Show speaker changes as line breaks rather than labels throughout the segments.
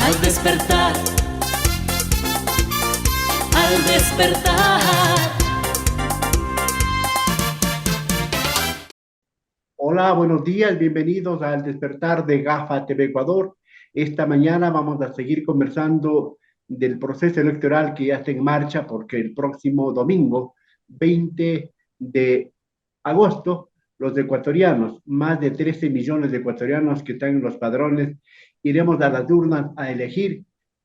Al despertar, al despertar.
Hola, buenos días, bienvenidos al despertar de GAFA TV Ecuador. Esta mañana vamos a seguir conversando del proceso electoral que ya está en marcha porque el próximo domingo, 20 de agosto, los ecuatorianos, más de 13 millones de ecuatorianos que están en los padrones, iremos a las urnas a elegir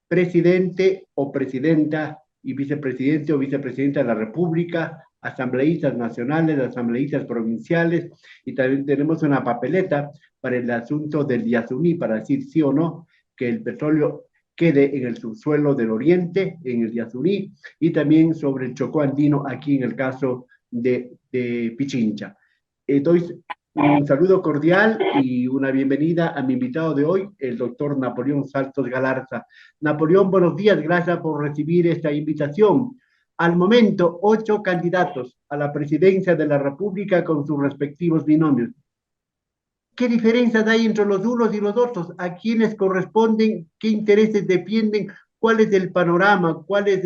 presidente o presidenta y vicepresidente o vicepresidenta de la República, asambleístas nacionales, asambleístas provinciales, y también tenemos una papeleta para el asunto del Yasuní, para decir sí o no que el petróleo quede en el subsuelo del oriente, en el Yasuní, y también sobre el Chocó andino, aquí en el caso de Pichincha. Doy un saludo cordial y una bienvenida a mi invitado de hoy, el doctor Napoleón Saltos Galarza. Napoleón, buenos días, gracias por recibir esta invitación. Al momento, 8 candidatos a la presidencia de la República con sus respectivos binomios. ¿Qué diferencias hay entre los unos y los otros? ¿A quiénes corresponden? ¿Qué intereses defienden? ¿Cuál es el panorama? ¿Cuál es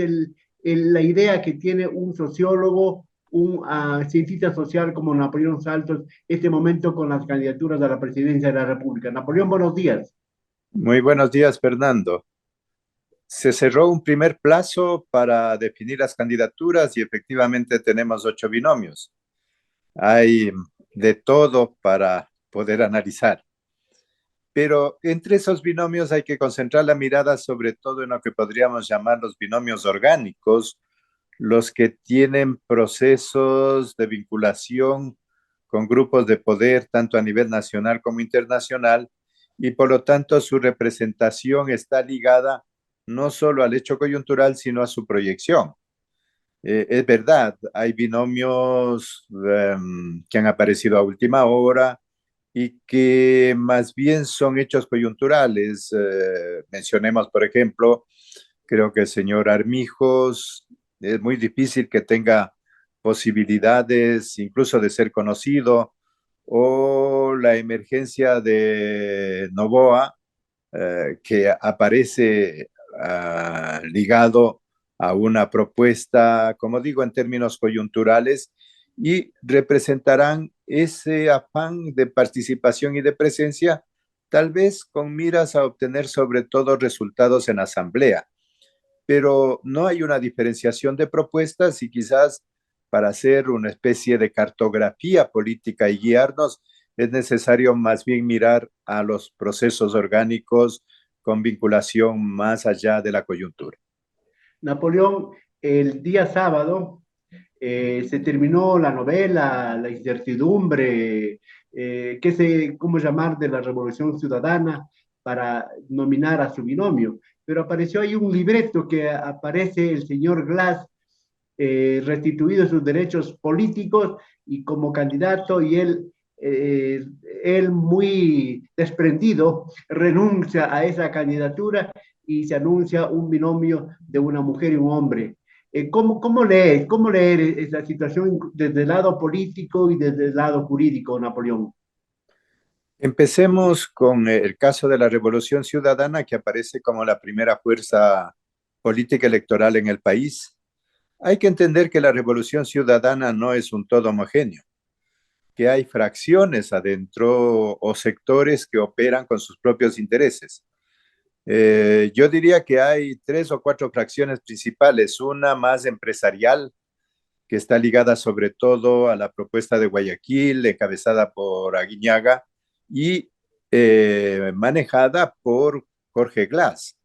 la idea que tiene un sociólogo, un cientista social como Napoleón Saltos, este momento con las candidaturas a la presidencia de la República? Napoleón, buenos días.
Muy buenos días, Fernando. Se cerró un primer plazo para definir las candidaturas y efectivamente tenemos 8 binomios. Hay de todo para poder analizar. Pero entre esos binomios hay que concentrar la mirada sobre todo en lo que podríamos llamar los binomios orgánicos, los que tienen procesos de vinculación con grupos de poder, tanto a nivel nacional como internacional, y por lo tanto su representación está ligada no solo al hecho coyuntural, sino a su proyección. Es verdad, hay binomios que han aparecido a última hora y que más bien son hechos coyunturales. Mencionemos, por ejemplo, creo que el señor Armijos es muy difícil que tenga posibilidades incluso de ser conocido, o la emergencia de Novoa, que aparece ligado a una propuesta, como digo, en términos coyunturales, y representarán ese afán de participación y de presencia, tal vez con miras a obtener sobre todo resultados en asamblea. Pero no hay una diferenciación de propuestas y quizás para hacer una especie de cartografía política y guiarnos es necesario más bien mirar a los procesos orgánicos con vinculación más allá de la coyuntura.
Napoleón, el día sábado se terminó la novela, la incertidumbre, cómo llamar de la Revolución Ciudadana para nominar a su binomio. Pero apareció ahí un libreto que aparece el señor Glass restituido sus derechos políticos y como candidato y eh, él muy desprendido renuncia a esa candidatura y se anuncia un binomio de una mujer y un hombre. ¿Cómo leer esa situación desde el lado político y desde el lado jurídico, Napoleón?
Empecemos con el caso de la Revolución Ciudadana, que aparece como la primera fuerza política electoral en el país. Hay que entender que la Revolución Ciudadana no es un todo homogéneo, que hay fracciones adentro o sectores que operan con sus propios intereses. Yo diría que hay 3 o 4 fracciones principales, una más empresarial, que está ligada sobre todo a la propuesta de Guayaquil, encabezada por Aguiñaga y manejada por Jorge Glass.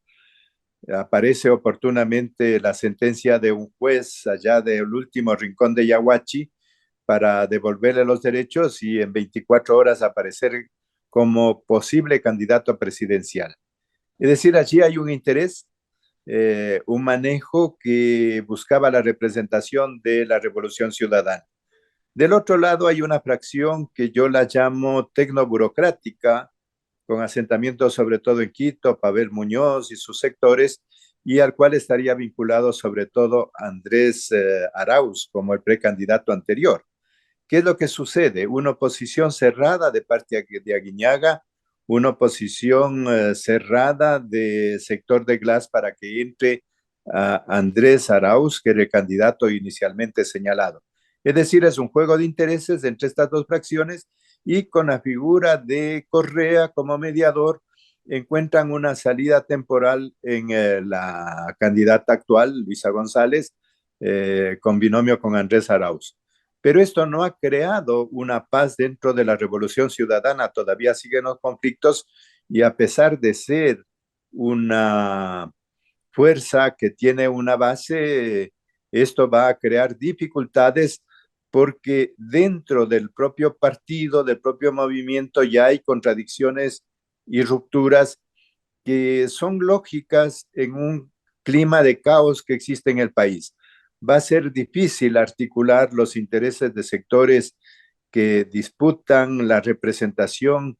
Aparece oportunamente la sentencia de un juez allá del último rincón de Yaguachi para devolverle los derechos y en 24 horas aparecer como posible candidato presidencial. Es decir, allí hay un interés, un manejo que buscaba la representación de la Revolución Ciudadana. Del otro lado hay una fracción que yo la llamo tecnoburocrática, con asentamientos sobre todo en Quito, Pavel Muñoz y sus sectores, y al cual estaría vinculado sobre todo Andrés Arauz como el precandidato anterior. ¿Qué es lo que sucede? Una oposición cerrada de parte de Aguiñaga, una oposición cerrada de sector de Glass para que entre a Andrés Arauz, que era el candidato inicialmente señalado. Es decir, es un juego de intereses entre estas dos fracciones y con la figura de Correa como mediador encuentran una salida temporal en la candidata actual, Luisa González, con binomio con Andrés Arauz. Pero esto no ha creado una paz dentro de la Revolución Ciudadana, todavía siguen los conflictos y a pesar de ser una fuerza que tiene una base, esto va a crear dificultades porque dentro del propio partido, del propio movimiento, ya hay contradicciones y rupturas que son lógicas en un clima de caos que existe en el país. Va a ser difícil articular los intereses de sectores que disputan la representación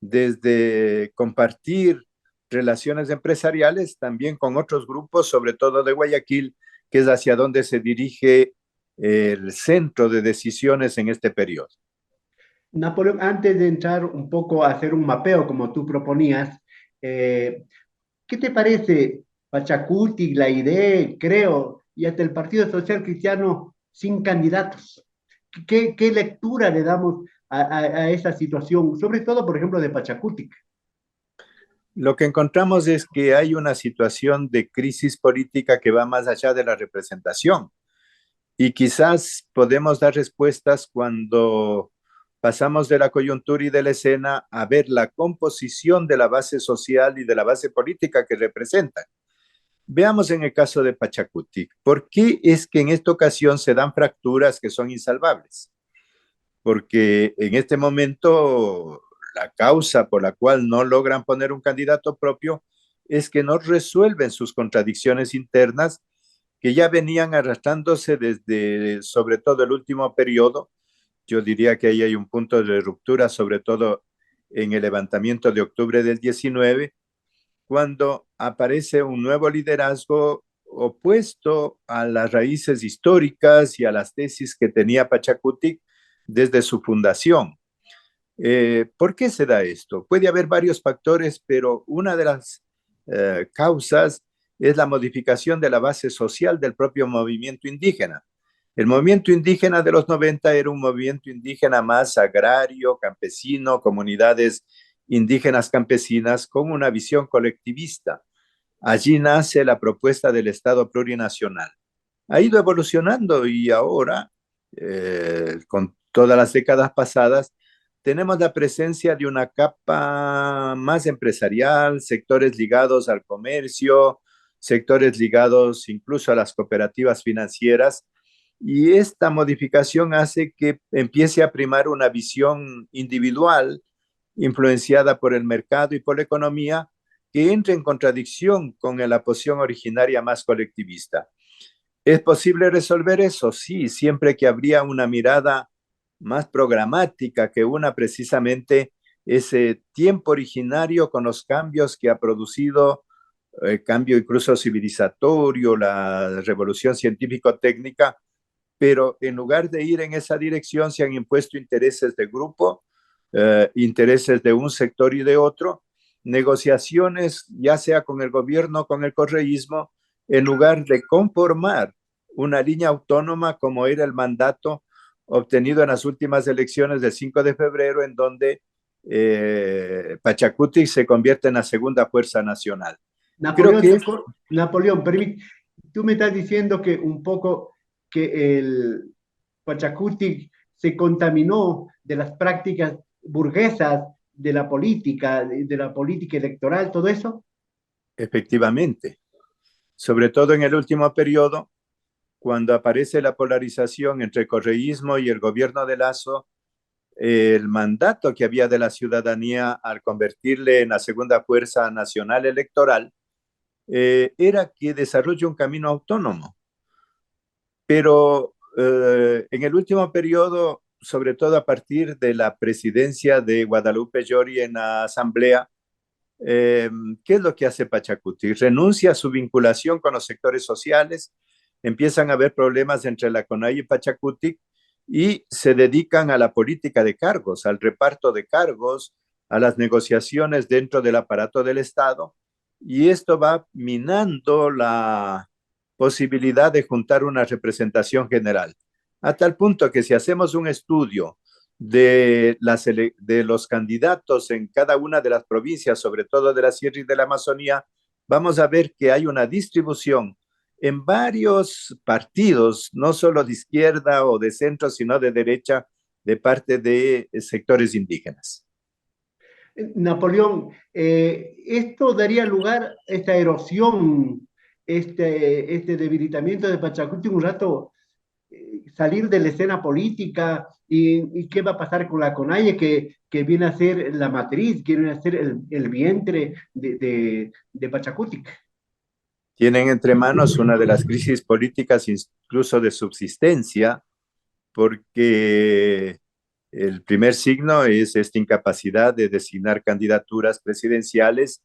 desde compartir relaciones empresariales también con otros grupos, sobre todo de Guayaquil, que es hacia donde se dirige el centro de decisiones en este periodo.
Napoleón, antes de entrar un poco a hacer un mapeo como tú proponías, eh, ¿qué te parece Pachacuti, la idea, creo, y hasta el Partido Social Cristiano sin candidatos? ¿Qué lectura le damos a esa situación? Sobre todo, por ejemplo, de Pachacuti.
Lo que encontramos es que hay una situación de crisis política que va más allá de la representación y quizás podemos dar respuestas cuando pasamos de la coyuntura y de la escena a ver la composición de la base social y de la base política que representan. Veamos en el caso de Pachacutic, ¿por qué es que en esta ocasión se dan fracturas que son insalvables? Porque en este momento la causa por la cual no logran poner un candidato propio es que no resuelven sus contradicciones internas que ya venían arrastrándose desde sobre todo el último periodo. Yo diría que ahí hay un punto de ruptura, sobre todo en el levantamiento de octubre del 19, cuando aparece un nuevo liderazgo opuesto a las raíces históricas y a las tesis que tenía Pachacutic desde su fundación. ¿Por qué se da esto? Puede haber varios factores, pero una de las causas es la modificación de la base social del propio movimiento indígena. El movimiento indígena de los 90 era un movimiento indígena más agrario, campesino, comunidades indígenas campesinas con una visión colectivista. Allí nace la propuesta del Estado plurinacional. Ha ido evolucionando y ahora, con todas las décadas pasadas, tenemos la presencia de una capa más empresarial, sectores ligados al comercio, sectores ligados incluso a las cooperativas financieras, y esta modificación hace que empiece a primar una visión individual influenciada por el mercado y por la economía que entra en contradicción con la posición originaria más colectivista. ¿Es posible resolver eso? Sí, siempre que habría una mirada más programática que una precisamente ese tiempo originario con los cambios que ha producido el cambio incluso civilizatorio, la revolución científico-técnica, pero en lugar de ir en esa dirección se han impuesto intereses de grupo, intereses de un sector y de otro, negociaciones ya sea con el gobierno, con el correísmo, en lugar de conformar una línea autónoma como era el mandato obtenido en las últimas elecciones del 5 de febrero, en donde Pachacuti se convierte en la segunda fuerza nacional. Creo
Napoleón,
que
Napoleón, tú me estás diciendo que un poco que el Pachacuti se contaminó de las prácticas burguesas de la política electoral, todo eso.
efectivamente, sobre todo en el último periodo, cuando aparece la polarización entre el correísmo y el gobierno de Lazo, el mandato que había de la ciudadanía al convertirle en la segunda fuerza nacional electoral era que desarrolle un camino autónomo. Pero en el último periodo, sobre todo a partir de la presidencia de Guadalupe Llori en la Asamblea, ¿qué es lo que hace Pachacuti? Renuncia a su vinculación con los sectores sociales, empiezan a haber problemas entre la CONAI y Pachacuti y se dedican a la política de cargos, al reparto de cargos, a las negociaciones dentro del aparato del Estado, y esto va minando la posibilidad de juntar una representación general, a tal punto que si hacemos un estudio de los candidatos en cada una de las provincias, sobre todo de la Sierra y de la Amazonía, vamos a ver que hay una distribución en varios partidos, no solo de izquierda o de centro, sino de derecha, de parte de sectores indígenas.
Napoleón, esto daría lugar a esta erosión, este debilitamiento de Pachacuti un rato, salir de la escena política y qué va a pasar con la CONAIE que viene a ser la matriz, que viene a ser el vientre de Pachacutic.
Tienen entre manos una de las crisis políticas incluso de subsistencia, porque el primer signo es esta incapacidad de designar candidaturas presidenciales.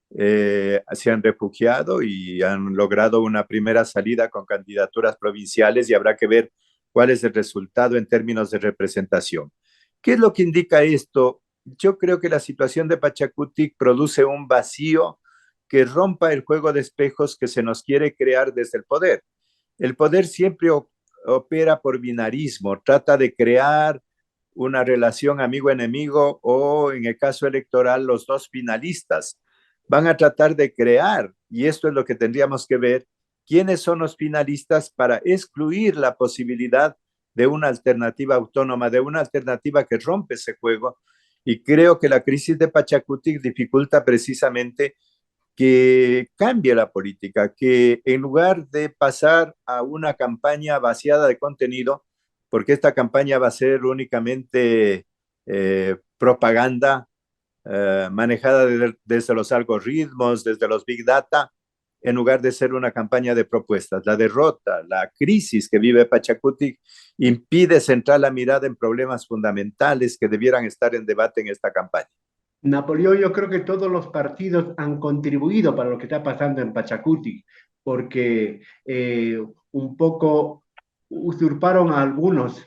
Se han refugiado y han logrado una primera salida con candidaturas provinciales y habrá que ver cuál es el resultado en términos de representación. ¿Qué es lo que indica esto? Yo creo que la situación de Pachacutic produce un vacío que rompa el juego de espejos que se nos quiere crear desde el poder. El poder siempre opera por binarismo, trata de crear una relación amigo-enemigo o en el caso electoral los dos finalistas van a tratar de crear, y esto es lo que tendríamos que ver, quiénes son los finalistas para excluir la posibilidad de una alternativa autónoma, de una alternativa que rompe ese juego. Y creo que la crisis de Pachacutic dificulta precisamente que cambie la política, que en lugar de pasar a una campaña vaciada de contenido, porque esta campaña va a ser únicamente propaganda manejada desde los algoritmos, desde los big data, en lugar de ser una campaña de propuestas. La derrota, la crisis que vive Pachacutic impide centrar la mirada en problemas fundamentales que debieran estar en debate en esta campaña.
Napoleón, yo creo que todos los partidos han contribuido para lo que está pasando en Pachacuti, porque un poco usurparon a algunos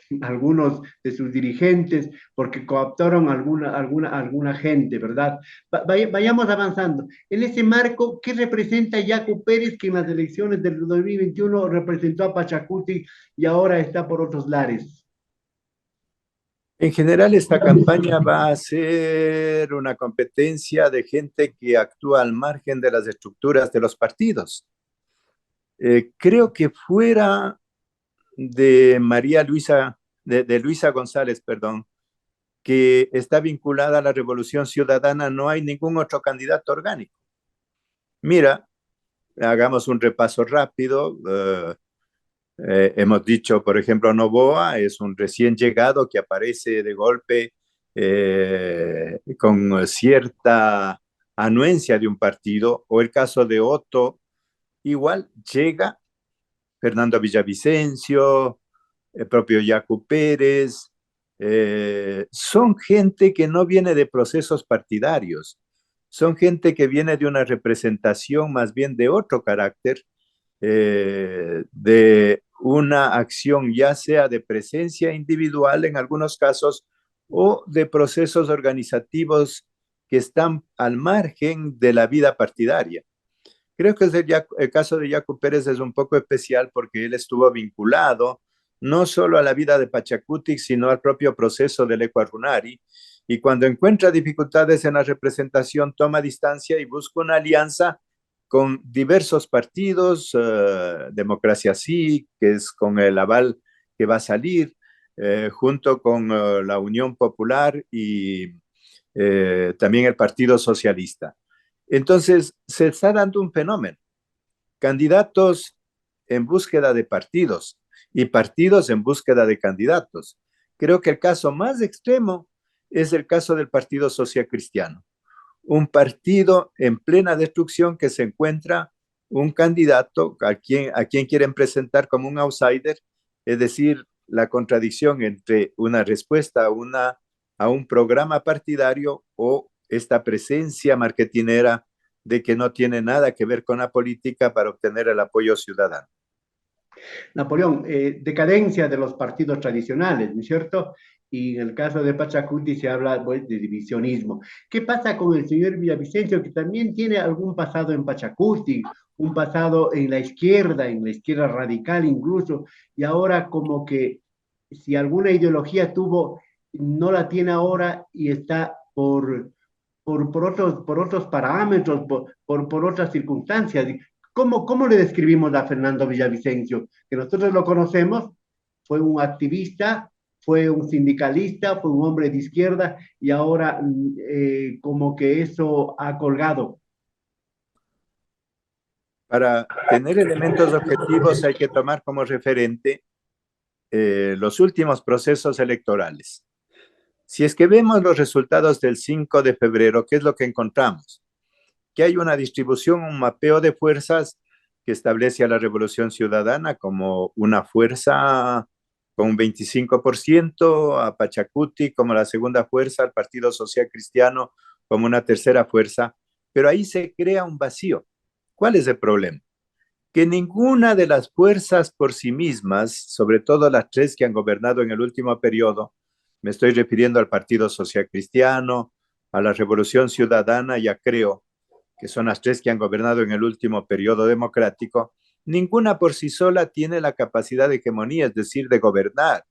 de sus dirigentes, porque cooptaron alguna gente, ¿verdad? Vayamos avanzando. En ese marco, ¿qué representa Yacu Pérez, que en las elecciones del 2021 representó a Pachacuti y ahora está por otros lares?
En general, esta campaña va a ser una competencia de gente que actúa al margen de las estructuras de los partidos. Creo que fuera de María Luisa, de Luisa González, perdón, que está vinculada a la Revolución Ciudadana, no hay ningún otro candidato orgánico. Mira, hagamos un repaso rápido. Hemos dicho, por ejemplo, Novoa es un recién llegado que aparece de golpe con cierta anuencia de un partido, o el caso de Otto, igual llega Fernando Villavicencio, el propio Yacu Pérez, son gente que no viene de procesos partidarios, son gente que viene de una representación más bien de otro carácter, de una acción ya sea de presencia individual en algunos casos o de procesos organizativos que están al margen de la vida partidaria. Creo que el caso de Yacu Pérez es un poco especial porque él estuvo vinculado no solo a la vida de Pachacutic, sino al propio proceso del Ecuarunari, y cuando encuentra dificultades en la representación toma distancia y busca una alianza con diversos partidos, Democracia Sí, que es con el aval que va a salir, junto con la Unión Popular y también el Partido Socialista. Entonces, se está dando un fenómeno. Candidatos en búsqueda de partidos y partidos en búsqueda de candidatos. Creo que el caso más extremo es el caso del Partido Social Cristiano, un partido en plena destrucción que se encuentra un candidato a quien quieren presentar como un outsider, es decir, la contradicción entre una respuesta a un programa partidario o esta presencia marketinera de que no tiene nada que ver con la política para obtener el apoyo ciudadano.
Napoleón, decadencia de los partidos tradicionales, ¿no es cierto? y en el caso de Pachacuti se habla pues, de divisionismo. ¿Qué pasa con el señor Villavicencio, que también tiene algún pasado en Pachacuti, un pasado en la izquierda radical incluso, y ahora como que si alguna ideología tuvo, no la tiene ahora y está por otros parámetros, por otras circunstancias? ¿Cómo le describimos a Fernando Villavicencio? Que nosotros lo conocemos, fue un activista, fue un sindicalista, fue un hombre de izquierda y ahora como que eso ha colgado.
Para tener elementos objetivos hay que tomar como referente los últimos procesos electorales. Si es que vemos los resultados del 5 de febrero, ¿qué es lo que encontramos? Que hay una distribución, un mapeo de fuerzas que establece a la Revolución Ciudadana como una fuerza con un 25%, a Pachacuti como la segunda fuerza, al Partido Social Cristiano como una tercera fuerza, pero ahí se crea un vacío. ¿Cuál es el problema? Que ninguna de las fuerzas por sí mismas, sobre todo las tres que han gobernado en el último periodo, me estoy refiriendo al Partido Social Cristiano, a la Revolución Ciudadana y a Creo, que son las tres que han gobernado en el último periodo democrático, ninguna por sí sola tiene la capacidad de hegemonía, es decir, de gobernar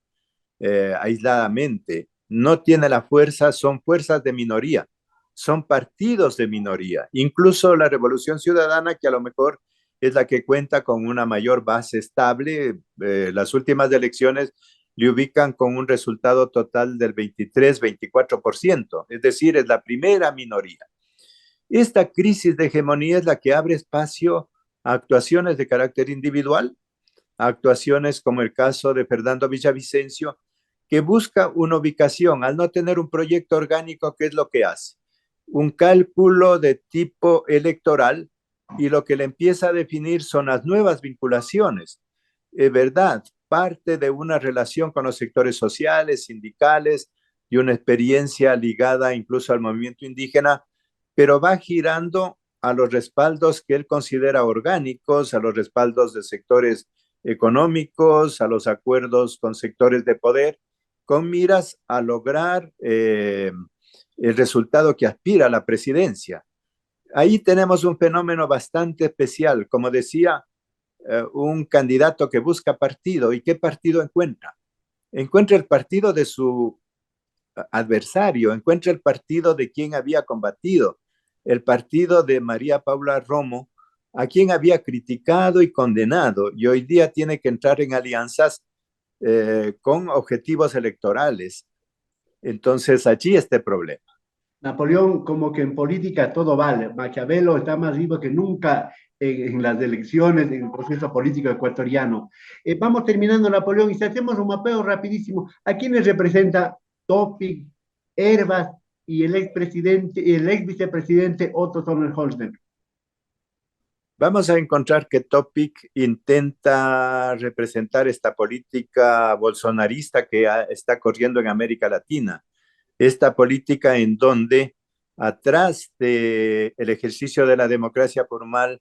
aisladamente. No tiene la fuerza, son fuerzas de minoría, son partidos de minoría. Incluso la Revolución Ciudadana, que a lo mejor es la que cuenta con una mayor base estable, las últimas elecciones le ubican con un resultado total del 23-24%, es decir, es la primera minoría. Esta crisis de hegemonía es la que abre espacio a actuaciones de carácter individual, a actuaciones como el caso de Fernando Villavicencio, que busca una ubicación al no tener un proyecto orgánico. ¿Qué es lo que hace? Un cálculo de tipo electoral, y lo que le empieza a definir son las nuevas vinculaciones. Es verdad, parte de una relación con los sectores sociales, sindicales y una experiencia ligada incluso al movimiento indígena, pero va girando a los respaldos que él considera orgánicos, a los respaldos de sectores económicos, a los acuerdos con sectores de poder, con miras a lograr el resultado que aspira a la presidencia. Ahí tenemos un fenómeno bastante especial, como decía, un candidato que busca partido. ¿Y qué partido encuentra? Encuentra el partido de su adversario, encuentra el partido de quien había combatido, el partido de María Paula Romo, a quien había criticado y condenado, y hoy día tiene que entrar en alianzas con objetivos electorales. Entonces, allí está el problema.
Napoleón, como que en política todo vale. Maquiavelo está más vivo que nunca en las elecciones, en el proceso político ecuatoriano. Vamos terminando, Napoleón, y si hacemos un mapeo rapidísimo, ¿a quiénes representa Topic, Herbas y el expresidente, el ex vicepresidente Otto Sonnenholzner?
Vamos a encontrar que Topic intenta representar esta política bolsonarista que está corriendo en América Latina, esta política en donde atrás del ejercicio de la democracia formal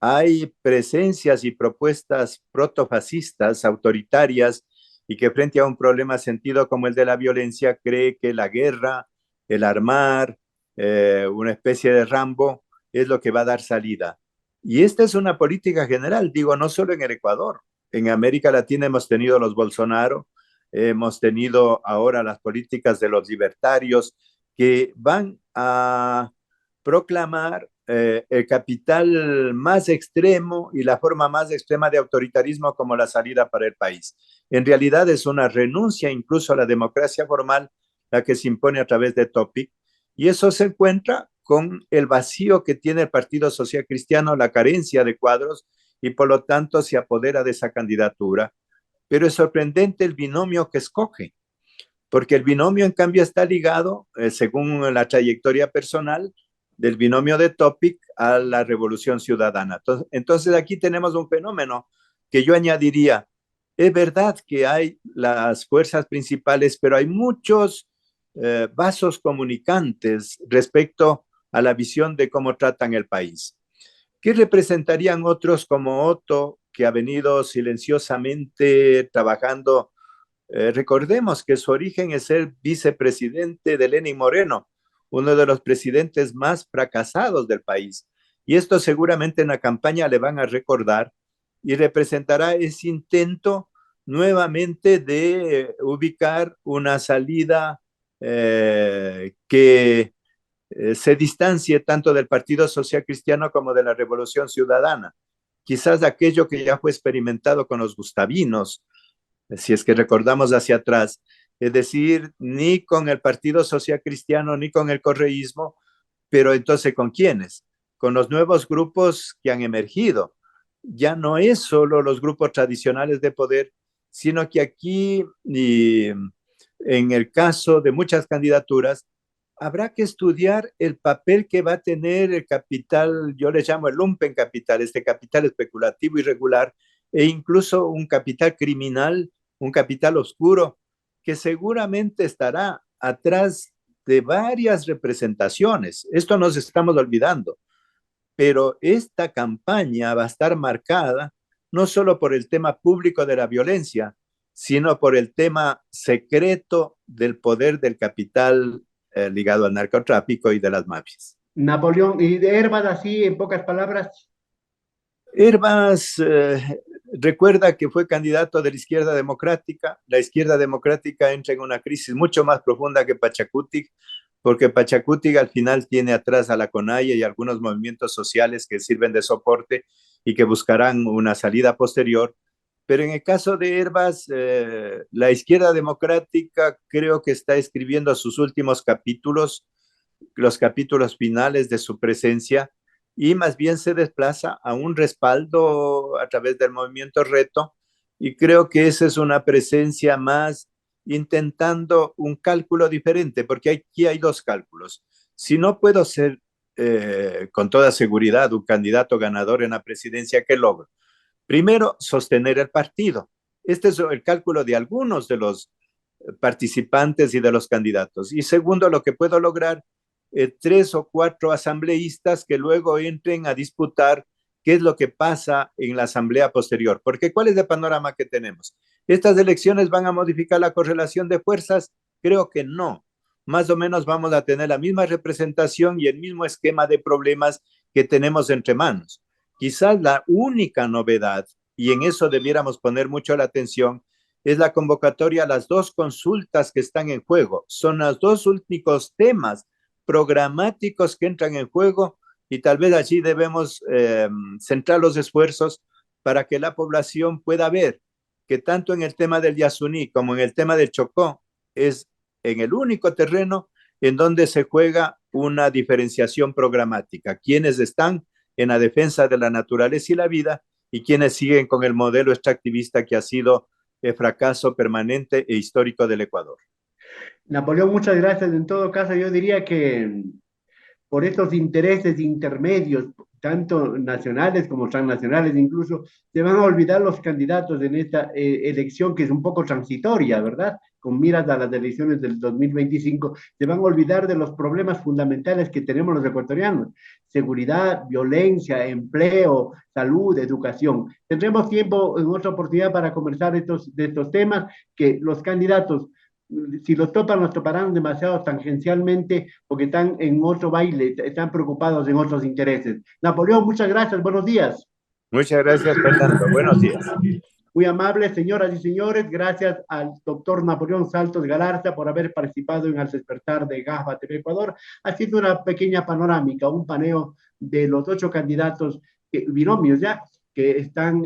hay presencias y propuestas protofascistas, autoritarias, y que frente a un problema sentido como el de la violencia cree que la guerra, el armar, una especie de Rambo es lo que va a dar salida. Y esta es una política general, digo, no solo en el Ecuador. En América Latina hemos tenido los Bolsonaro, hemos tenido ahora las políticas de los libertarios que van a proclamar el capital más extremo y la forma más extrema de autoritarismo como la salida para el país. En realidad es una renuncia incluso a la democracia formal la que se impone a través de Topic, y eso se encuentra con el vacío que tiene el Partido Social Cristiano, la carencia de cuadros, y por lo tanto se apodera de esa candidatura. Pero es sorprendente el binomio que escoge, porque el binomio en cambio está ligado, según la trayectoria personal, del binomio de Topic a la Revolución Ciudadana. Entonces aquí tenemos un fenómeno que yo añadiría, es verdad que hay las fuerzas principales, pero hay muchos vasos comunicantes respecto a la visión de cómo tratan el país. ¿Qué representarían otros como Otto, que ha venido silenciosamente trabajando Recordemos que su origen es ser vicepresidente de Lenín Moreno, uno de los presidentes más fracasados del país. Y esto seguramente en la campaña le van a recordar y representará ese intento nuevamente de ubicar una salida que se distancie tanto del Partido Social Cristiano como de la Revolución Ciudadana. Quizás aquello que ya fue experimentado con los gustavinos, si es que recordamos hacia atrás, es decir, ni con el Partido Social Cristiano ni con el correísmo, pero entonces ¿con quiénes? Con los nuevos grupos que han emergido. Ya no es solo los grupos tradicionales de poder, sino que aquí, y en el caso de muchas candidaturas, habrá que estudiar el papel que va a tener el capital, yo le llamo el lumpen capital, este capital especulativo irregular, e incluso un capital criminal, un capital oscuro, que seguramente estará atrás de varias representaciones. Esto nos estamos olvidando, pero esta campaña va a estar marcada no solo por el tema público de la violencia, sino por el tema secreto del poder del capital ligado al narcotráfico y de las mafias.
Napoleón, y de Hervas, así en pocas palabras.
Hervas recuerda que fue candidato de la izquierda democrática. La izquierda democrática entra en una crisis mucho más profunda que Pachacutic, porque Pachacutic al final tiene atrás a la CONAIE y algunos movimientos sociales que sirven de soporte y que buscarán una salida posterior. Pero en el caso de Hervas, la izquierda democrática creo que está escribiendo sus últimos capítulos, los capítulos finales de su presencia, y más bien se desplaza a un respaldo a través del movimiento Reto, y creo que esa es una presencia más intentando un cálculo diferente, porque aquí hay dos cálculos. Si no puedo ser con toda seguridad un candidato ganador en la presidencia, ¿qué logro? Primero, sostener el partido. Este es el cálculo de algunos de los participantes y de los candidatos. Y segundo, lo que puedo lograr, 3 o 4 asambleístas que luego entren a disputar qué es lo que pasa en la asamblea posterior. Porque ¿cuál es el panorama que tenemos? ¿Estas elecciones van a modificar la correlación de fuerzas? Creo que no. Más o menos vamos a tener la misma representación y el mismo esquema de problemas que tenemos entre manos. Quizás la única novedad, y en eso debiéramos poner mucho la atención, es la convocatoria a las 2 consultas que están en juego. Son los 2 únicos temas programáticos que entran en juego y tal vez allí debemos centrar los esfuerzos para que la población pueda ver que tanto en el tema del Yasuní como en el tema del Chocó es en el único terreno en donde se juega una diferenciación programática. Quienes están en la defensa de la naturaleza y la vida y quienes siguen con el modelo extractivista que ha sido el fracaso permanente e histórico del Ecuador.
Napoleón, muchas gracias. En todo caso, yo diría que por estos intereses intermedios, tanto nacionales como transnacionales incluso, se van a olvidar los candidatos en esta elección que es un poco transitoria, ¿verdad? Con miras a las elecciones del 2025, se van a olvidar de los problemas fundamentales que tenemos los ecuatorianos: seguridad, violencia, empleo, salud, educación. Tendremos tiempo en otra oportunidad para conversar de estos temas que los candidatos, si los topan, los toparán demasiado tangencialmente porque están en otro baile, están preocupados en otros intereses. Napoleón, muchas gracias, buenos días.
Muchas gracias, Fernando. Buenos días.
Muy amables, señoras y señores, gracias al doctor Napoleón Saltos Galarza por haber participado en Al Despertar de GAFA TV Ecuador. Ha sido una pequeña panorámica, un paneo de los 8 candidatos, binomios ya, que están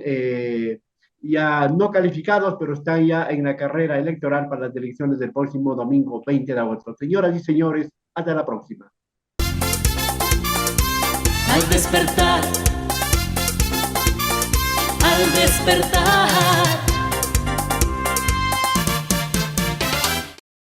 ya no calificados, pero están ya en la carrera electoral para las elecciones del próximo domingo 20 de agosto. Señoras y señores, hasta la próxima.
Al despertar, al despertar.